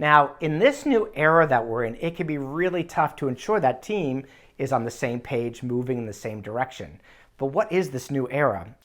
Now, in this new era that we're in, it can be really tough to ensure that team is on the same page, moving in the same direction. But what is this new era?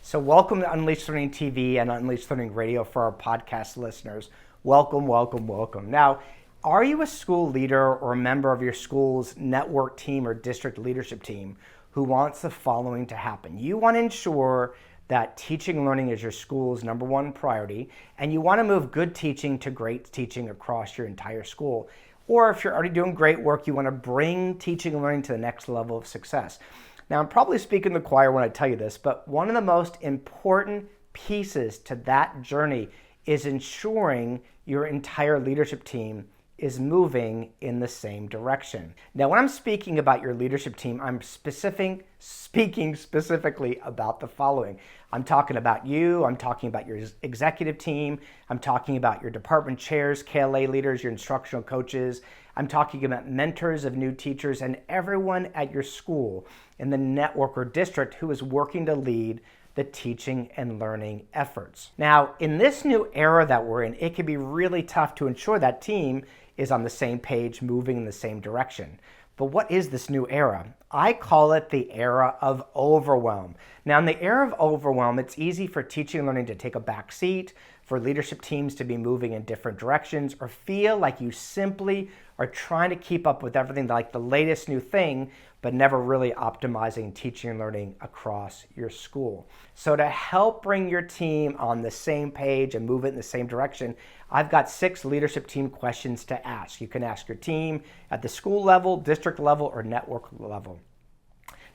So welcome to Unleashed Learning TV and Unleashed Learning Radio for our podcast listeners. Welcome, welcome, welcome. Now, are you a school leader or a member of your school's network team or district leadership team who wants the following to happen? You want to ensure that teaching and learning is your school's number one priority, and you want to move good teaching to great teaching across your entire school. Or if you're already doing great work, you want to bring teaching and learning to the next level of success. Now, I'm probably speaking to the choir when I tell you this, but one of the most important pieces to that journey is ensuring your entire leadership team is moving in the same direction. Now, when I'm speaking about your leadership team, I'm speaking specifically about the following. I'm talking about you, I'm talking about your executive team, I'm talking about your department chairs, KLA leaders, your instructional coaches, I'm talking about mentors of new teachers and everyone at your school in the network or district who is working to lead the teaching and learning efforts. Now, in this new era that we're in, it can be really tough to ensure that team is on the same page, moving in the same direction. But what is this new era? I call it the era of overwhelm. Now, in the era of overwhelm, it's easy for teaching and learning to take a back seat, for leadership teams to be moving in different directions, or feel like you simply are trying to keep up with everything like the latest new thing, but never really optimizing teaching and learning across your school. So to help bring your team on the same page and move it in the same direction, I've got 6 leadership team questions to ask. You can ask your team at the school level, district level, or network level.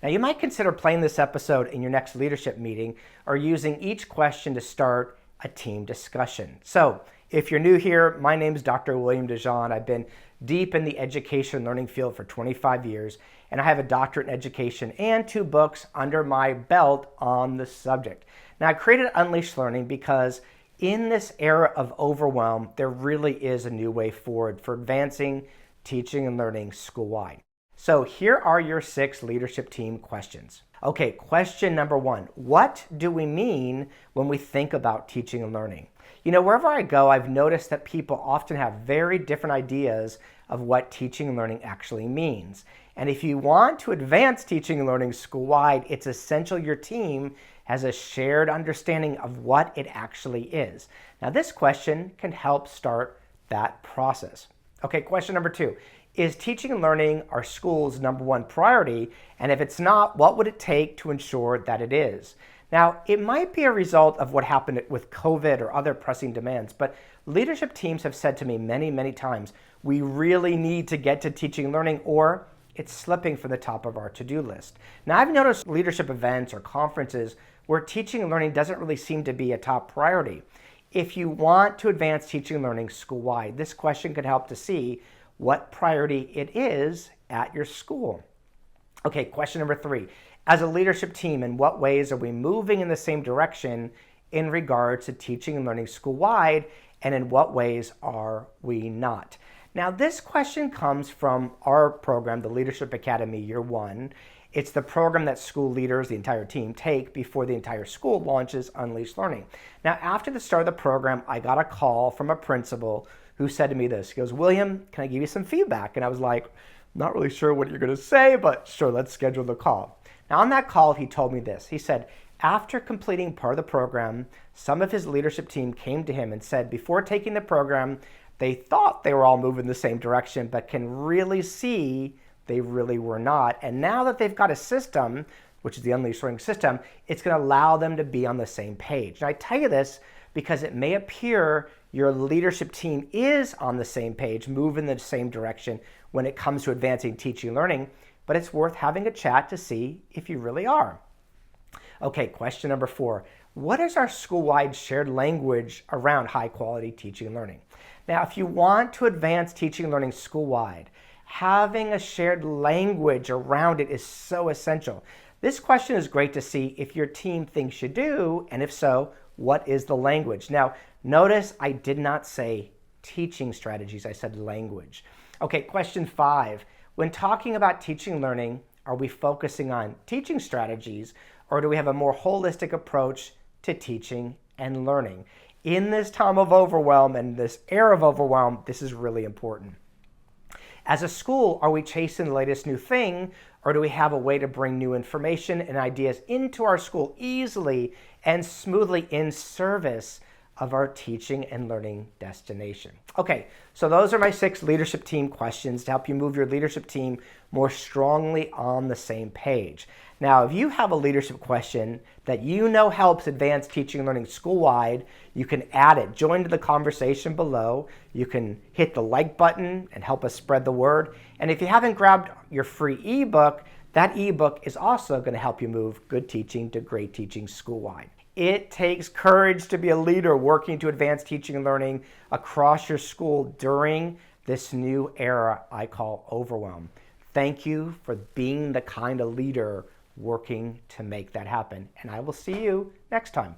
Now, you might consider playing this episode in your next leadership meeting or using each question to start a team discussion. So if you're new here, my name is Dr. William DeJean. I've been deep in the education and learning field for 25 years, and I have a doctorate in education and 2 books under my belt on the subject. Now, I created Unleashed Learning because in this era of overwhelm, there really is a new way forward for advancing teaching and learning school-wide. So here are your 6 leadership team questions. Okay, question number 1. What do we mean when we think about teaching and learning? You know, wherever I go, I've noticed that people often have very different ideas of what teaching and learning actually means. And if you want to advance teaching and learning school-wide, it's essential your team has a shared understanding of what it actually is. Now, this question can help start that process. Okay, question number 2. Is teaching and learning our school's number one priority? And if it's not, what would it take to ensure that it is? Now, it might be a result of what happened with COVID or other pressing demands, but leadership teams have said to me many, many times, we really need to get to teaching and learning, or it's slipping from the top of our to-do list. Now, I've noticed leadership events or conferences where teaching and learning doesn't really seem to be a top priority. If you want to advance teaching and learning school-wide, this question could help to see what priority it is at your school. Okay, question number 3. As a leadership team, in what ways are we moving in the same direction in regards to teaching and learning school-wide, and in what ways are we not? Now, this question comes from our program, the Leadership Academy Year 1. It's the program that school leaders, the entire team, take before the entire school launches Unleashed Learning. Now, after the start of the program, I got a call from a principal who said to me this. He goes, William, can I give you some feedback? And I was like, not really sure what you're going to say, but sure, let's schedule the call. Now, on that call, he told me this. He said, after completing part of the program, some of his leadership team came to him and said before taking the program, they thought they were all moving the same direction, but can really see they really were not. And now that they've got a system, which is the Unleashed Learning system, it's going to allow them to be on the same page. Now, I tell you this because it may appear your leadership team is on the same page, moving in the same direction when it comes to advancing teaching and learning, but it's worth having a chat to see if you really are. Okay, question number 4. What is our school-wide shared language around high-quality teaching and learning? Now, if you want to advance teaching and learning school-wide, having a shared language around it is so essential. This question is great to see if your team thinks you do, and if so, what is the language? Now, notice I did not say teaching strategies. I said language. Okay, question 5. When talking about teaching and learning, are we focusing on teaching strategies, or do we have a more holistic approach to teaching and learning? In this time of overwhelm and this era of overwhelm, this is really important. As a school, are we chasing the latest new thing, or do we have a way to bring new information and ideas into our school easily and smoothly in service of our teaching and learning destination? Okay, so those are my 6 leadership team questions to help you move your leadership team more strongly on the same page. Now, if you have a leadership question that you know helps advance teaching and learning school-wide, you can add it. Join the conversation below. You can hit the like button and help us spread the word. And if you haven't grabbed your free ebook, that ebook is also going to help you move good teaching to great teaching school-wide. It takes courage to be a leader working to advance teaching and learning across your school during this new era I call overwhelm. Thank you for being the kind of leader working to make that happen. And I will see you next time.